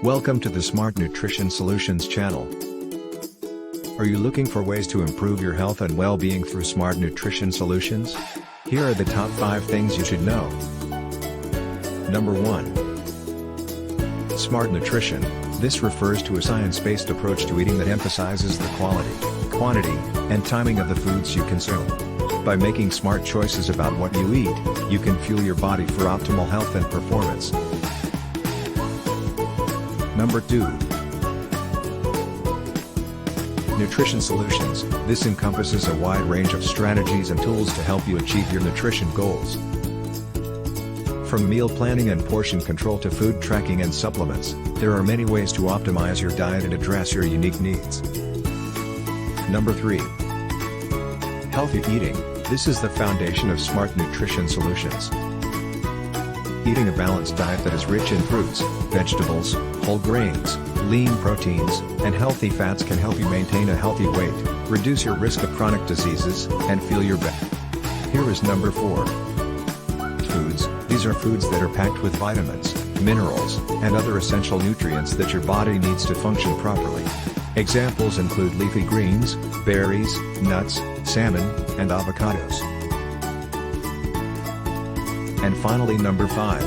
Welcome to the Smart Nutrition Solutions channel. Are you looking for ways to improve your health and well-being through smart nutrition solutions? Here are the top 5 things you should know. Number 1. Smart nutrition. This refers to a science-based approach to eating that emphasizes the quality, quantity, and timing of the foods you consume. By making smart choices about what you eat, you can fuel your body for optimal health and performance. Number 2. Nutrition solutions. This encompasses a wide range of strategies and tools to help you achieve your nutrition goals. From meal planning and portion control to food tracking and supplements, there are many ways to optimize your diet and address your unique needs. Number 3. Healthy eating. This is the foundation of smart nutrition solutions. Eating a balanced diet that is rich in fruits, vegetables, whole grains, lean proteins, and healthy fats can help you maintain a healthy weight, reduce your risk of chronic diseases, and feel your best. Here is number 4. Foods. These are foods that are packed with vitamins, minerals, and other essential nutrients that your body needs to function properly. Examples include leafy greens, berries, nuts, salmon, and avocados. And finally, number 5.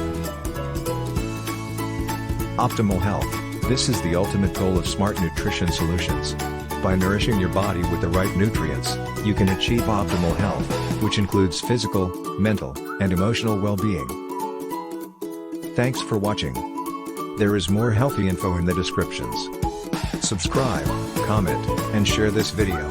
Optimal health. This is the ultimate goal of smart nutrition solutions. By nourishing your body with the right nutrients, you can achieve optimal health, which includes physical, mental, and emotional well-being. Thanks for watching. There is more healthy info in the descriptions. Subscribe, comment, and share this video.